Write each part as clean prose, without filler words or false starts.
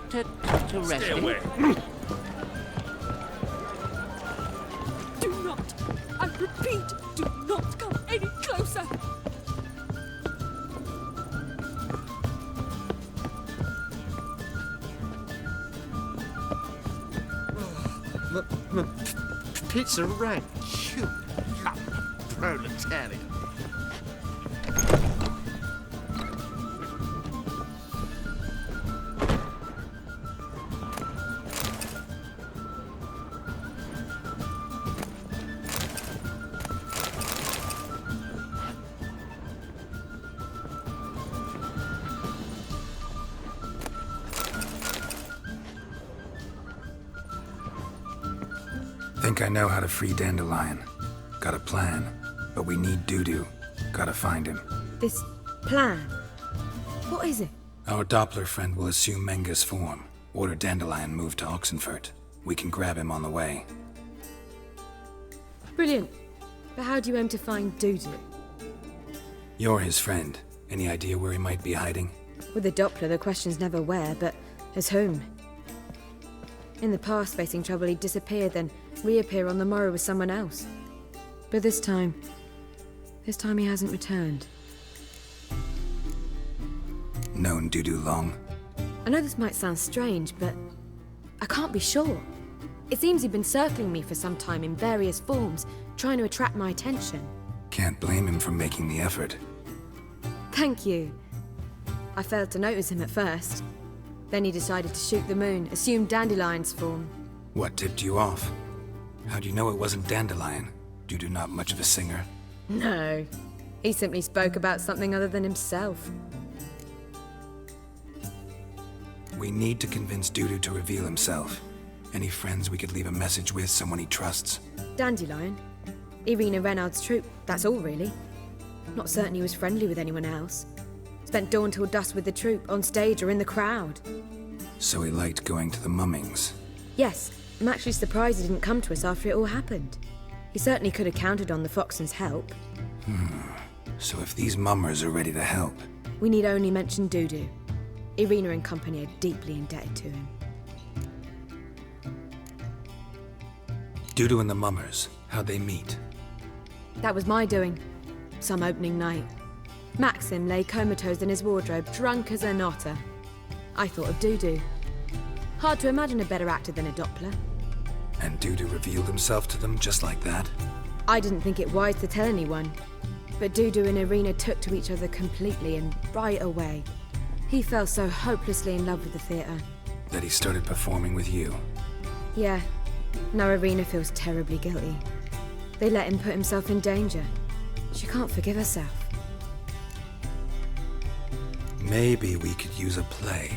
to resting. Stay away. Do not, I repeat, do not come any closer. Pizza rank, you proletarian. Think I know how to free Dandelion. Got a plan, but we need Dudu. Gotta find him. This plan? What is it? Our Doppler friend will assume Menga's form. Order Dandelion moved to Oxenfurt. We can grab him on the way. Brilliant. But how do you aim to find Dudu? You're his friend. Any idea where he might be hiding? With the Doppler, the question's never where, but as whom. In the past, facing trouble, he'd disappear, then reappear on the morrow with someone else. But this time he hasn't returned. Known Dudu long? I know this might sound strange, but I can't be sure. It seems he'd been circling me for some time in various forms, trying to attract my attention. Can't blame him for making the effort. Thank you. I failed to notice him at first. Then he decided to shoot the moon, assume Dandelion's form. What tipped you off? How do you know it wasn't Dandelion? Dudu not much of a singer. No. He simply spoke about something other than himself. We need to convince Dudu to reveal himself. Any friends we could leave a message with, someone he trusts? Dandelion. Irina Renard's troupe, that's all really. Not certain he was friendly with anyone else. Spent dawn till dusk with the troupe, on stage or in the crowd. So he liked going to the mummings. Yes, I'm actually surprised he didn't come to us after it all happened. He certainly could have counted on the Foxton's help. So if these mummers are ready to help... We need only mention Dudu. Irina and company are deeply indebted to him. Dudu and the mummers, how'd they meet? That was my doing. Some opening night. Maxim lay comatose in his wardrobe, drunk as an otter. I thought of Dudu. Hard to imagine a better actor than a Doppler. And Dudu revealed himself to them just like that? I didn't think it wise to tell anyone. But Dudu and Irina took to each other completely and right away. He fell so hopelessly in love with the theatre. That he started performing with you? Yeah. Now Irina feels terribly guilty. They let him put himself in danger. She can't forgive herself. Maybe we could use a play.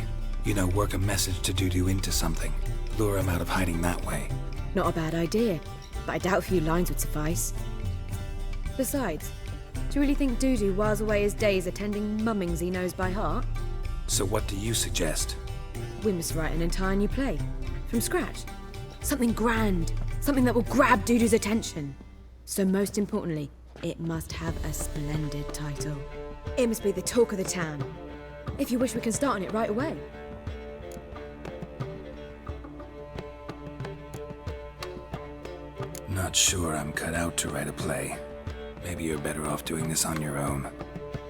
You know, work a message to Dudu into something. Lure him out of hiding that way. Not a bad idea, but I doubt a few lines would suffice. Besides, do you really think Dudu whiles away his days attending mummings he knows by heart? So what do you suggest? We must write an entire new play. From scratch. Something grand. Something that will grab Dudu's attention. So most importantly, it must have a splendid title. It must be the talk of the town. If you wish, we can start on it right away. Not sure I'm cut out to write a play. Maybe you're better off doing this on your own.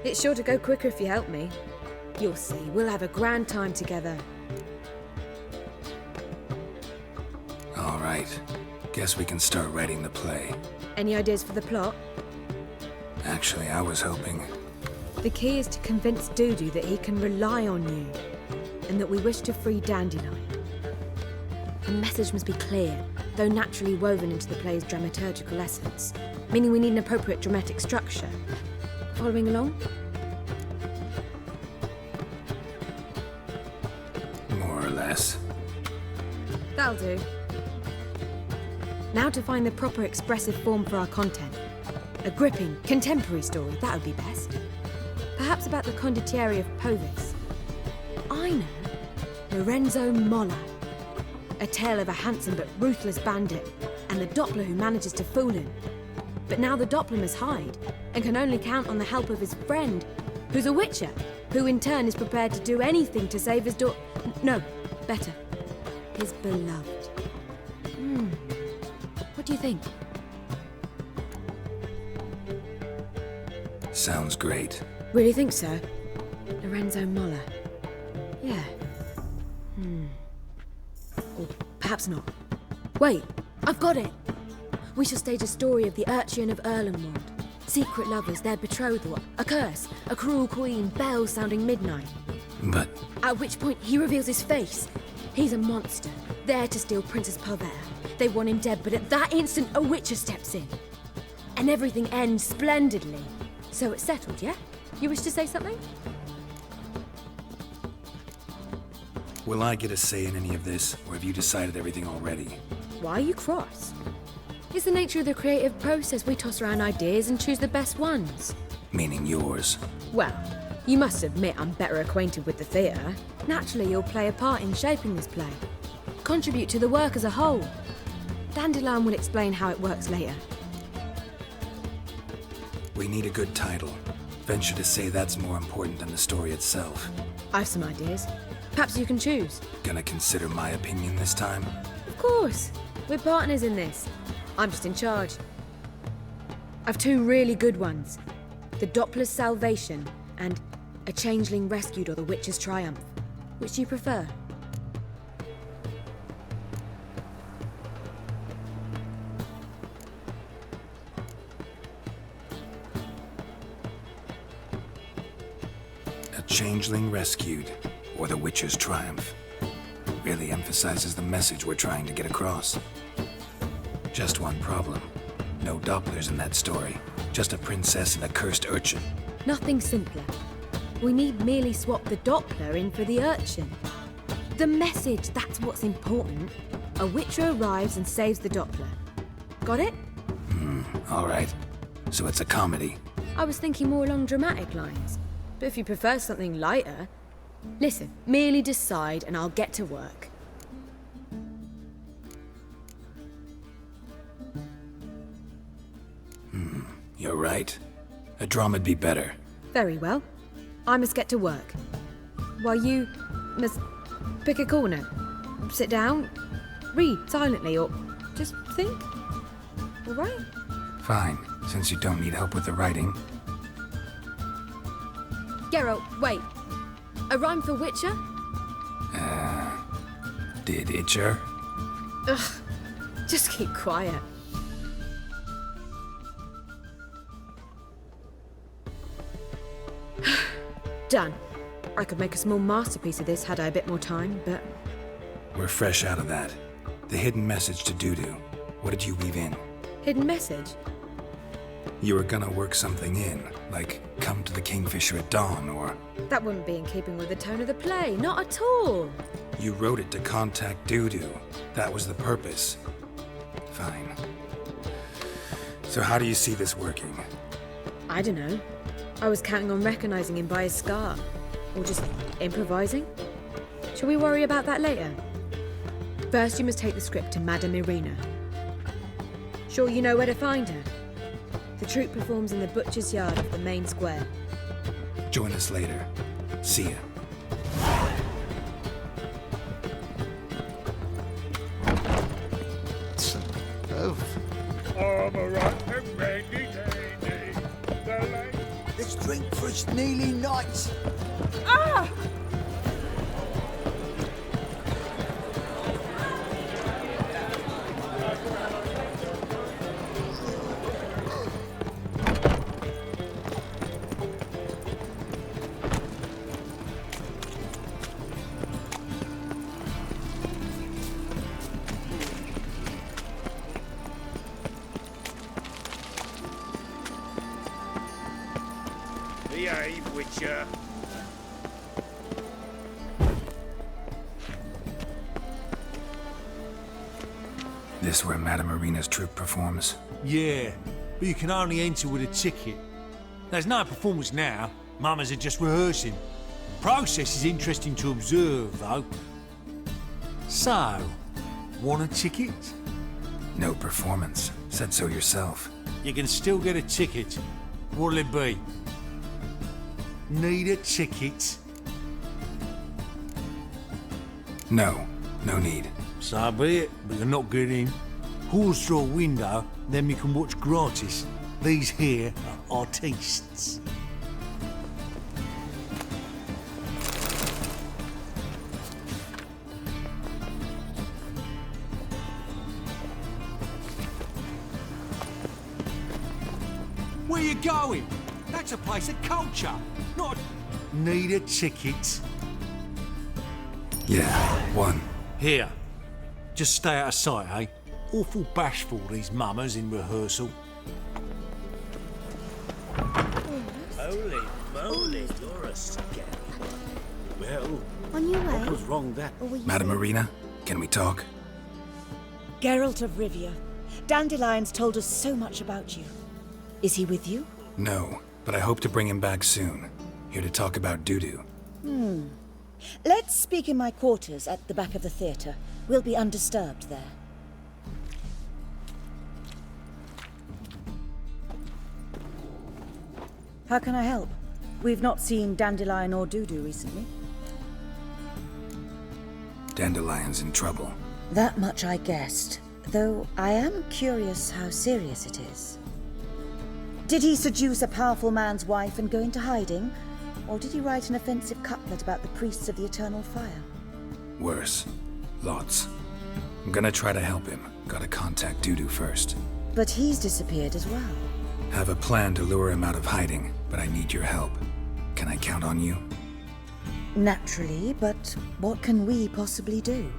It's sure to go quicker if you help me. You'll see, we'll have a grand time together. All right. Guess we can start writing the play. Any ideas for the plot? Actually, I was hoping... The key is to convince Dudu that he can rely on you, and that we wish to free Dandelion. The message must be clear, though naturally woven into the play's dramaturgical essence, meaning we need an appropriate dramatic structure. Following along? More or less. That'll do. Now to find the proper expressive form for our content. A gripping, contemporary story, that would be best. Perhaps about the condottieri of Povis. I know. Lorenzo Molla. A tale of a handsome but ruthless bandit, and the Doppler who manages to fool him. But now the Doppler must hide, and can only count on the help of his friend, who's a witcher, who in turn is prepared to do anything to save his No, Better. His beloved. What do you think? Sounds great. Really think so? Lorenzo Moller. Yeah. Or perhaps not. Wait, I've got it! We shall stage a story of the Urchin of Erlenwald. Secret lovers, their betrothal, a curse, a cruel queen, bells sounding midnight. But At which point he reveals his face. He's a monster, there to steal Princess Pavetta. They want him dead, but at that instant a witcher steps in. And everything ends splendidly. So it's settled, yeah? You wish to say something? will I get a say in any of this, or have you decided everything already? Why are you cross? It's the nature of the creative process. We toss around ideas and choose the best ones. Meaning yours. Well, you must admit I'm better acquainted with the theatre. Naturally, you'll play a part in shaping this play. Contribute to the work as a whole. Dandelion will explain how it works later. We need a good title. Venture to say that's more important than the story itself. I've some ideas. Perhaps you can choose. Gonna consider my opinion this time? Of course. We're partners in this. I'm just in charge. I've two really good ones. The Doppler's Salvation and A Changeling Rescued or The Witch's Triumph. Which do you prefer? A Changeling Rescued, or The Witcher's Triumph. Really emphasizes the message we're trying to get across. Just one problem. No Dopplers in that story. Just a princess and a cursed urchin. Nothing simpler. We need merely swap the Doppler in for the urchin. The message, that's what's important. A witcher arrives and saves the Doppler. Got it? All right. So it's a comedy. I was thinking more along dramatic lines. But if you prefer something lighter... Listen, merely decide and I'll get to work. You're right. A drama'd be better. Very well. I must get to work. While you must pick a corner. Sit down, read silently, or just think. All right? Fine, since you don't need help with the writing. Geralt, wait. A rhyme for Witcher? Did Itcher? Ugh. Just keep quiet. Done. I could make a small masterpiece of this had I a bit more time, but... We're fresh out of that. The hidden message to Dudu. What did you weave in? Hidden message? You were gonna work something in, like come to the Kingfisher at dawn, or... That wouldn't be in keeping with the tone of the play, not at all. You wrote it to contact Dudu. That was the purpose. Fine. So how do you see this working? I don't know. I was counting on recognizing him by his scar. Or just improvising. Shall we worry about that later? First, you must take the script to Madame Irina. Sure you know where to find her? The troupe performs in the butcher's yard of the main square. Join us later. See ya. Oh, Let's drink for its nearly night. Behave, Witcher. This where Madame Irina's troupe performs? Yeah, but you can only enter with a ticket. There's no performance now. Mamas are just rehearsing. Process is interesting to observe, though. So, want a ticket? No performance. Said so yourself. You can still get a ticket. What'll it be? Need a ticket? No, no need. So be it, but you're not getting in. Hawes through a window, then we can watch gratis. These here are artistes. Where you going? That's a place of culture, not... Need a ticket? Yeah, one. Here. Just stay out of sight, eh? Awful bashful, these mummers in rehearsal. Holy moly, you're a scary one. Well, On your what way? was wrong there? Or were you Madam Marina, can we talk? Geralt of Rivia. Dandelion's told us so much about you. Is he with you? No, but I hope to bring him back soon. Here to talk about Dudu. Let's speak in my quarters at the back of the theatre. We'll be undisturbed there. How can I help? We've not seen Dandelion or Dudu recently. Dandelion's in trouble. That much I guessed, though I am curious how serious it is. Did he seduce a powerful man's wife and go into hiding? Or did he write an offensive couplet about the priests of the eternal fire? Worse. Lots. I'm gonna try to help him. Gotta contact Dudu first. But he's disappeared as well. Have a plan to lure him out of hiding, but I need your help. Can I count on you? Naturally, but what can we possibly do?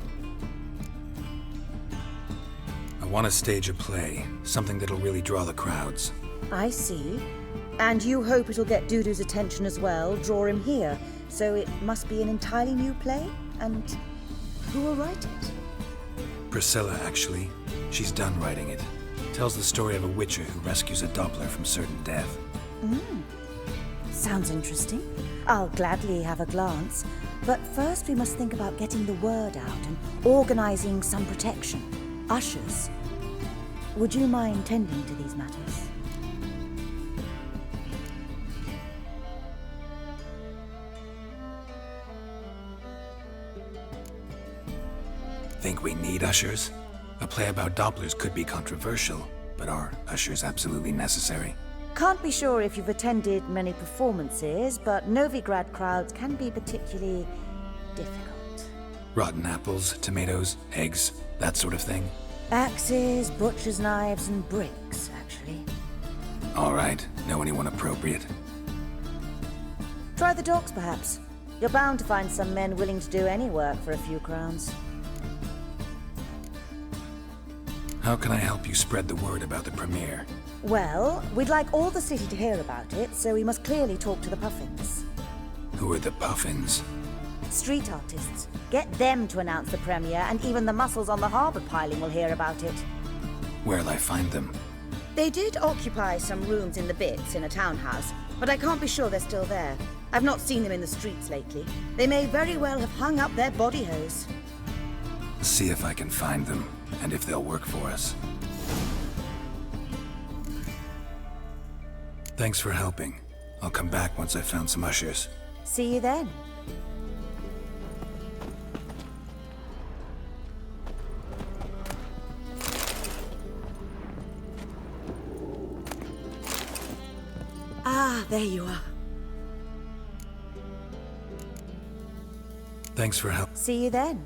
I want to stage a play, something that'll really draw the crowds. I see. And you hope it'll get Dudu's attention as well, draw him here. So it must be an entirely new play? And who will write it? Priscilla, actually. She's done writing it. Tells the story of a witcher who rescues a Doppler from certain death. Sounds interesting. I'll gladly have a glance. But first we must think about getting the word out and organizing some protection. Ushers. Would you mind tending to these matters? Think we need ushers? A play about Dopplers could be controversial, but are ushers absolutely necessary? Can't be sure if you've attended many performances, but Novigrad crowds can be particularly difficult. Rotten apples, tomatoes, eggs, that sort of thing? Axes, butcher's knives, and bricks, actually. All right, know anyone appropriate? Try the docks, perhaps. You're bound to find some men willing to do any work for a few crowns. How can I help you spread the word about the premiere? Well, we'd like all the city to hear about it, so we must clearly talk to the Puffins. Who are the Puffins? Street artists. Get them to announce the premiere, and even the muscles on the harbour piling will hear about it. Where'll I find them? They did occupy some rooms in the Bits in a townhouse, but I can't be sure they're still there. I've not seen them in the streets lately. They may very well have hung up their body hose. See if I can find them, and if they'll work for us. Thanks for helping. I'll come back once I've found some ushers. See you then. Ah, there you are. Thanks for help. See you then.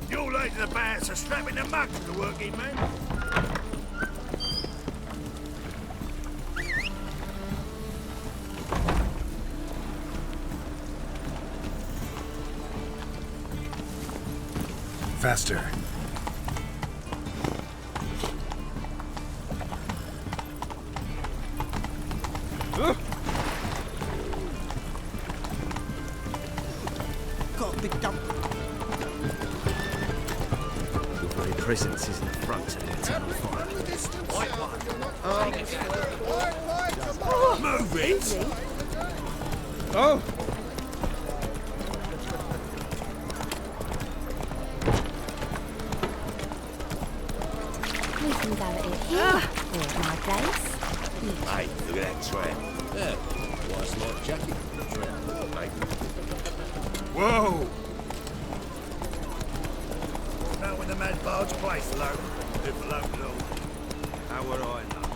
You're late to the band, so strap in the mug to the working man. Faster. Got the dump. presence is an affront to the eternal fire. Move it! Oh! We can gather it here, or at my place. Hey, look at that tramp. Yeah, wife's life jacket. Whoa! Know when the mad bard's place alone? If alone at all. How would I know?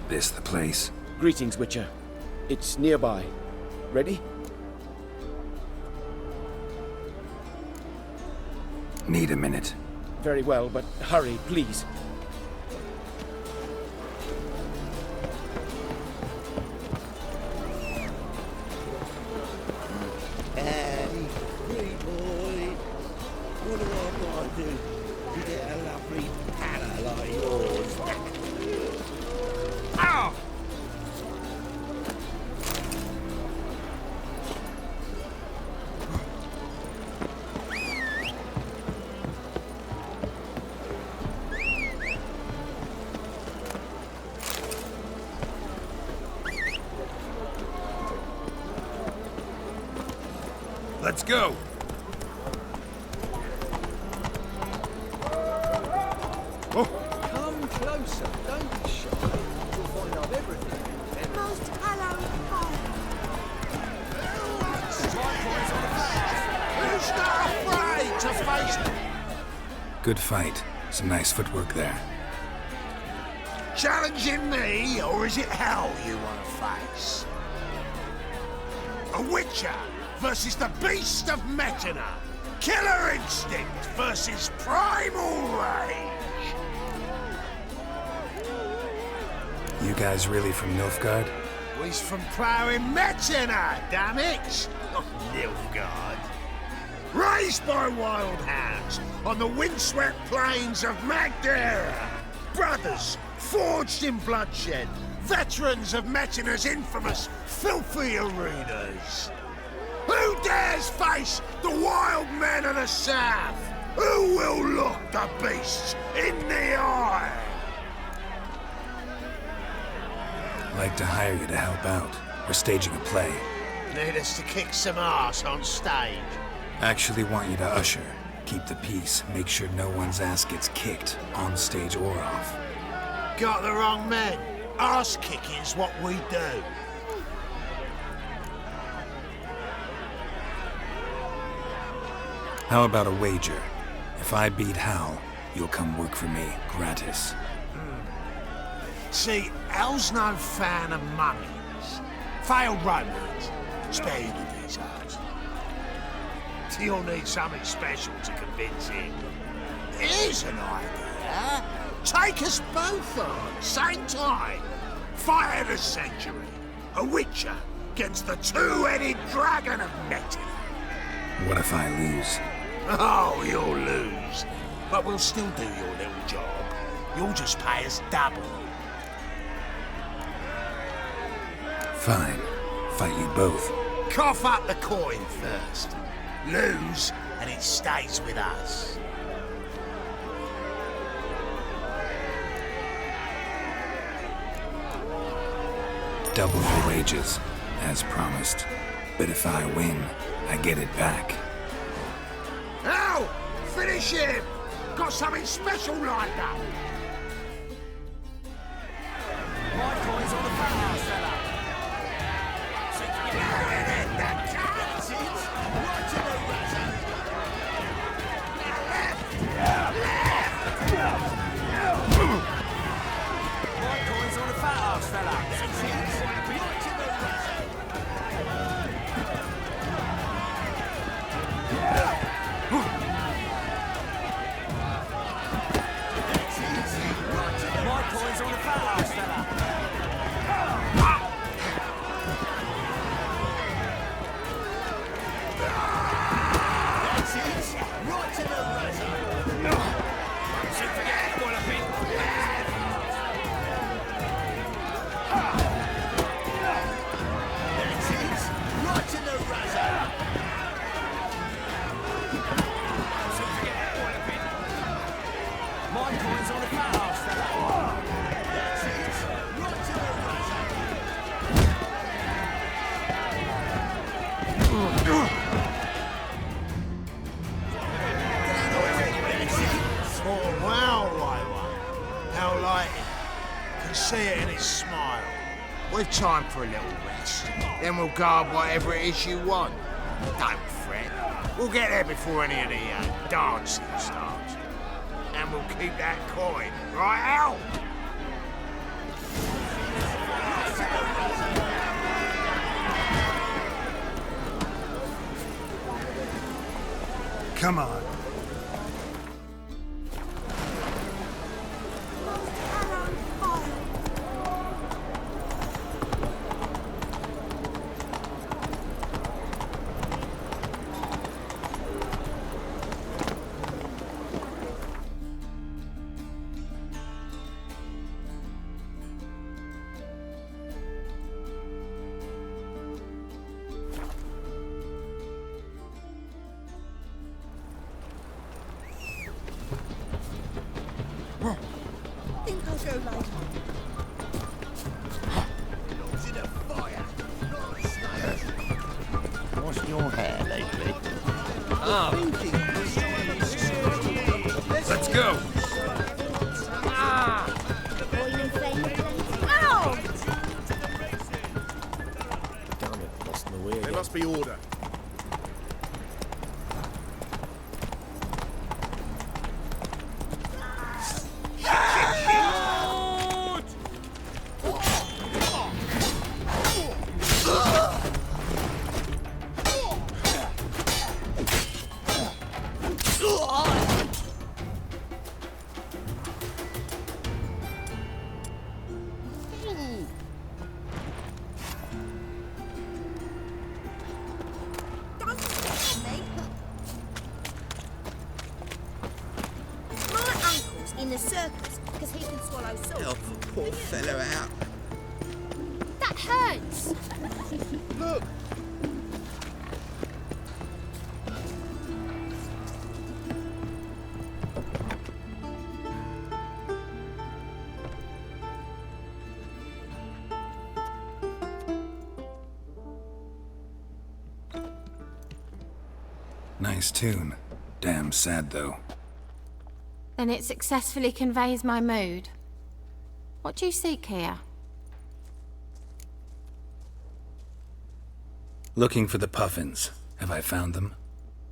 This the place? Greetings, Witcher. It's nearby. Ready? Need a minute. Very well, but hurry, please. Hey, pretty boy. What do I gotta do to get a lovely palla like yours? Ow! Let's go. Come closer, don't be shy. You'll find out everything. Most hallowed Who's not afraid to face Good fight. Some nice footwork there. challenging me, or is it hell you want to face? A Witcher versus the beast of Metina. Killer instinct versus primal rage. You guys really from Nilfgaard? He's from ploughing Metina, damn it! Not Nilfgaard. Raised by wild hounds on the windswept plains of Magdera. Brothers forged in bloodshed. Veterans of Metina's infamous filthy arenas. Who dares face the wild men of the south? Who will look the beasts in the eye? Like to hire you to help out. We're staging a play. Need us to kick some ass on stage. Actually want you to usher. Keep the peace. Make sure no one's ass gets kicked, on stage or off. Got the wrong men. Ass kicking's what we do. How about a wager? If I beat Hal, you'll come work for me, gratis. See, Hal's no fan of mummies. Failed romance. Spare you the details. You'll need something special to convince him. Here's an idea. Take us both on, same time. Fight of the century. A Witcher against the two-headed dragon of Metin. What if I lose? Oh, you'll lose. But we'll still do your little job. You'll just pay us double. Fine. Fight you both. Cough up the coin first. Lose, and it stays with us. Double your wages, as promised. But if I win, I get it back. Now, finish him! Got something special lined up. smile. We've time for a little rest. Then we'll guard whatever it is you want. Don't fret. We'll get there before any of the dancing starts. And we'll keep that coin, right, Al? Come on. Think I'll go later. What's your hair lately? Let's go! There must be order. In the circus, because he can swallow salt. Help the poor fellow out. That hurts! Look! Nice tune. Damn sad, though. Then it successfully conveys my mood. What do you seek here? Looking for the puffins. Have I found them?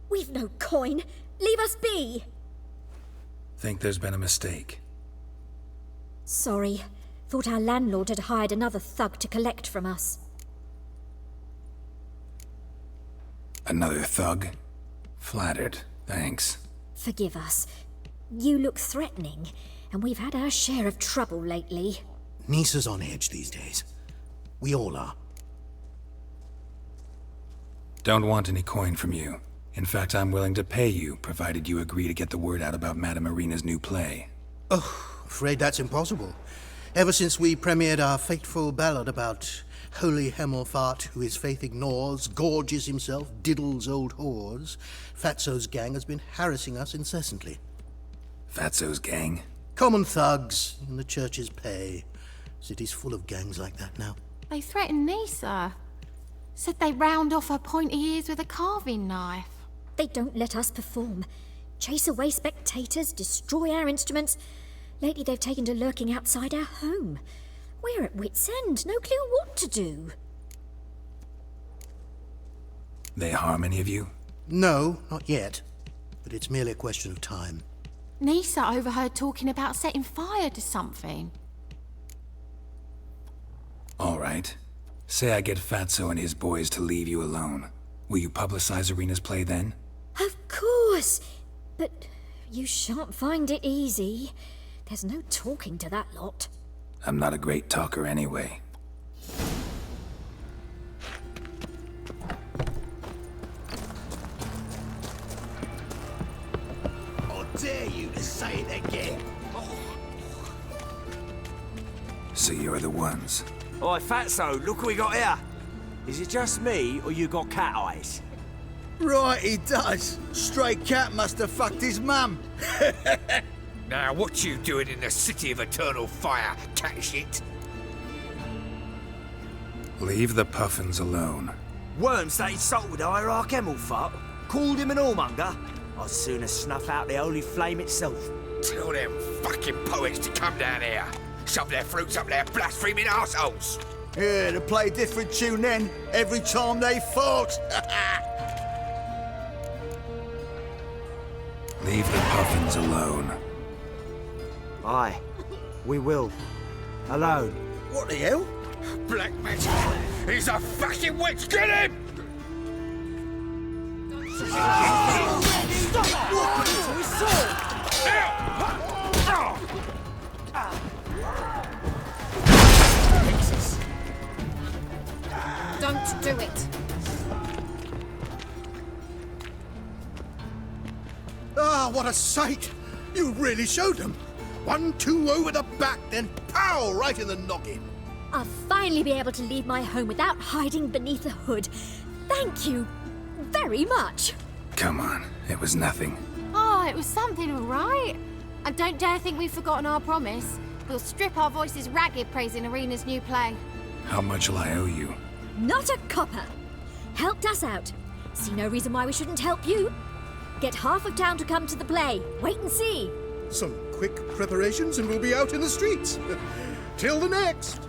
We've no coin. Leave us be. Think there's been a mistake. Sorry. Thought our landlord had hired another thug to collect from us. Another thug? Flattered. Thanks. Forgive us. You look threatening, and we've had our share of trouble lately. Nisa's on edge these days. We all are. Don't want any coin from you. In fact, I'm willing to pay you, provided you agree to get the word out about Madame Marina's new play. Oh, afraid that's impossible. Ever since we premiered our fateful ballad about Holy Hemelfart, who his faith ignores, gorges himself, diddles old whores, Fatso's gang has been harassing us incessantly. Fatso's gang? Common thugs in the church's pay. City's full of gangs like that now. They threatened Nisa. Said they'd round off her pointy ears with a carving knife. They don't let us perform. Chase away spectators, destroy our instruments. Lately they've taken to lurking outside our home. We're at wit's end, no clue what to do. They harm any of you? No, not yet. But it's merely a question of time. Nisa overheard talking about setting fire to something. All right. Say I get Fatso and his boys to leave you alone. Will you publicize Arena's play then? Of course! But you shan't find it easy. There's no talking to that lot. I'm not a great talker anyway. I dare you to say it again. So you're the ones. Oi, Fatso, look what we got here. Is it just me, or you got cat eyes? Right, he does. Stray cat must have fucked his mum. Now, what you doing in the city of eternal fire, cat shit? Leave the puffins alone. Worms that insulted Hierarch Hemelfart, called him an whoremonger. I'd sooner snuff out the holy flame itself. Tell them fucking poets to come down here. Shove their fruits up their blaspheming arseholes. Yeah, to play a different tune then, every time they fought. Leave the puffins alone. Aye, we will. Alone. What the hell? Black magic! He's a fucking witch! Get him! Stop walking to his sword! Princess. Don't do it. Ah, what a sight! You really showed them. 1-2 over the back, then pow! Right in the noggin. I'll finally be able to leave my home without hiding beneath a hood. Thank you very much. Come on, it was nothing. Oh, it was something, all right. And don't dare think we've forgotten our promise. We'll strip our voices ragged praising Arena's new play. How much will I owe you? Not a copper. Helped us out. See no reason why we shouldn't help you. Get half of town to come to the play. Wait and see. Some quick preparations and we'll be out in the streets. Till the next.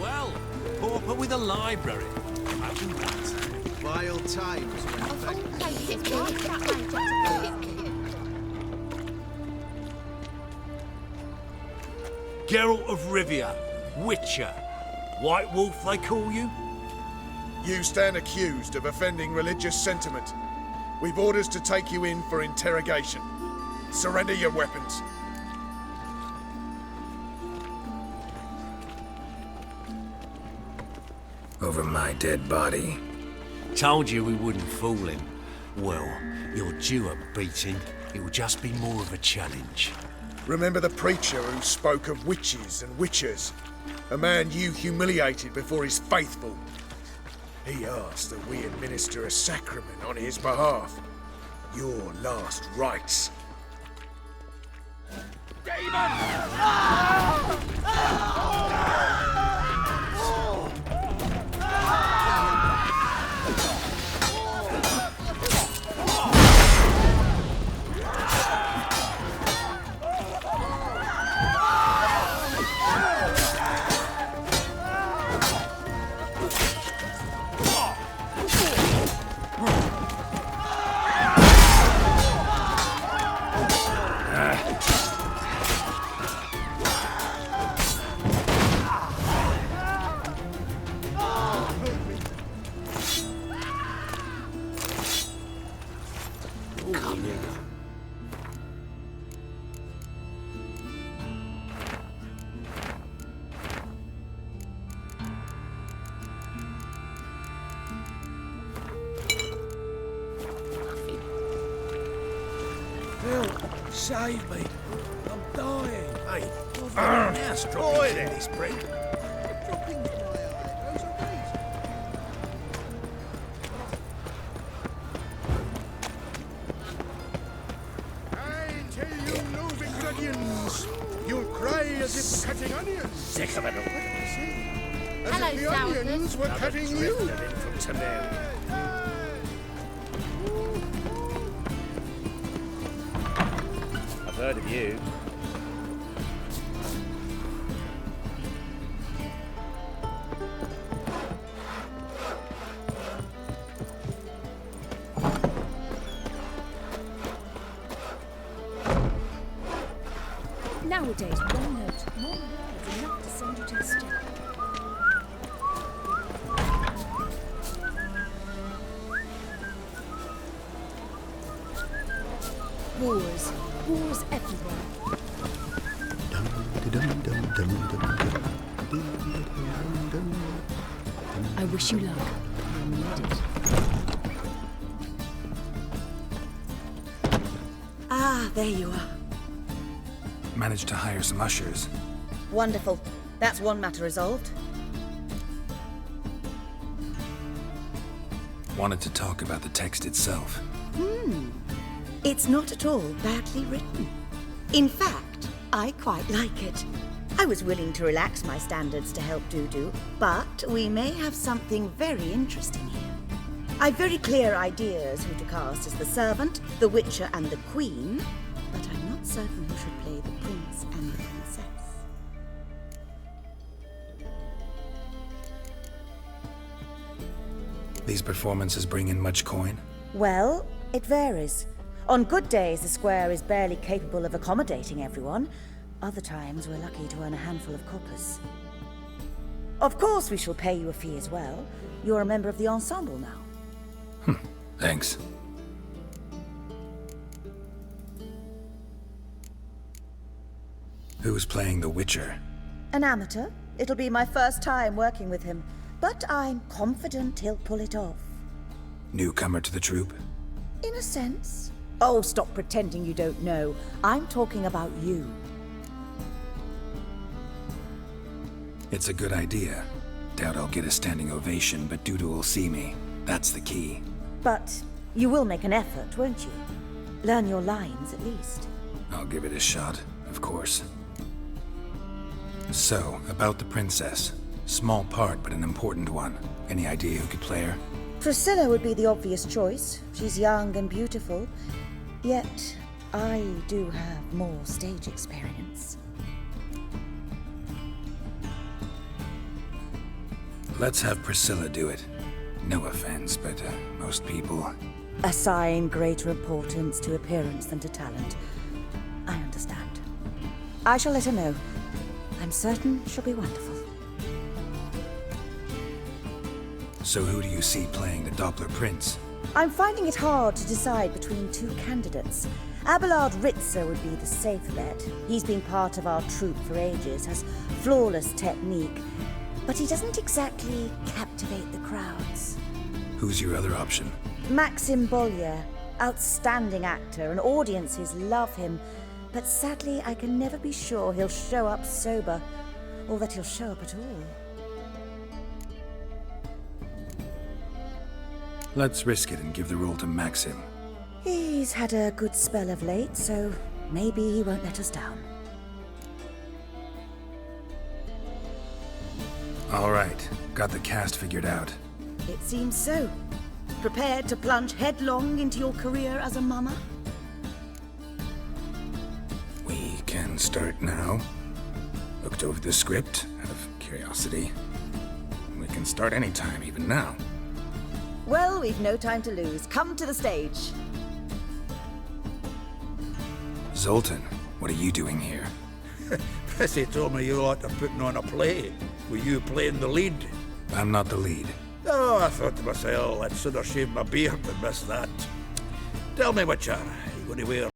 Well. Pauper with a library. Imagine that. Vile times when Geralt of Rivia, Witcher. White Wolf, they call you? You stand accused of offending religious sentiment. We've orders to take you in for interrogation. Surrender your weapons. Over my dead body. Told you we wouldn't fool him. Well, you're due a beating. It will just be more of a challenge. Remember the preacher who spoke of witches and witchers? A man you humiliated before his faithful. He asked that we administer a sacrament on his behalf. Your last rites. Save me. I'm dying. Hey, Now strong in this break. I tell you, no begrudgings. You'll cry as if cutting onions. Sick of it all. As Hello, if the onions Sourpuss. were cutting you. Drifted in from Temeria. I've heard of you. Nowadays, one note, one word is enough to send you to the stake. Wars everywhere. I wish you luck. You need it. Ah, there you are. Managed to hire some ushers. Wonderful. That's one matter resolved. Wanted to talk about the text itself. It's not at all badly written. In fact, I quite like it. I was willing to relax my standards to help Dudu, but we may have something very interesting here. I've very clear ideas who to cast as the servant, the Witcher, and the Queen, but I'm not certain who should play the Prince and the Princess. These performances bring in much coin? Well, it varies. On good days, the square is barely capable of accommodating everyone. Other times, we're lucky to earn a handful of coppers. Of course, we shall pay you a fee as well. You're a member of the ensemble now. Thanks. Who's playing the Witcher? An amateur. It'll be my first time working with him, but I'm confident he'll pull it off. Newcomer to the troupe? In a sense. Oh, stop pretending you don't know. I'm talking about you. It's a good idea. Doubt I'll get a standing ovation, but Dudu will see me. That's the key. But you will make an effort, won't you? Learn your lines, at least. I'll give it a shot, of course. So, about the princess. Small part, but an important one. Any idea who could play her? Priscilla would be the obvious choice. She's young and beautiful. Yet, I do have more stage experience. Let's have Priscilla do it. No offense, but most people... Assign greater importance to appearance than to talent. I understand. I shall let her know. I'm certain she'll be wonderful. So who do you see playing the Doppler Prince? I'm finding it hard to decide between two candidates. Abelard Ritzer would be the safe bet. He's been part of our troupe for ages, has flawless technique, but he doesn't exactly captivate the crowds. Who's your other option? Maxim Bollier, outstanding actor, and audiences love him, but sadly I can never be sure he'll show up sober, or that he'll show up at all. Let's risk it and give the role to Maxim. He's had a good spell of late, so maybe he won't let us down. All right, got the cast figured out. It seems so. Prepared to plunge headlong into your career as a mama? We can start now. Looked over the script out of curiosity. We can start anytime, even now. Well, we've no time to lose. Come to the stage. Zoltan, what are you doing here? Prissy told me you ought to putting on a play. Were you playing the lead? I'm not the lead. Oh, I thought to myself, I'd sooner shave my beard than miss that. Tell me, Witcher, are you going to wear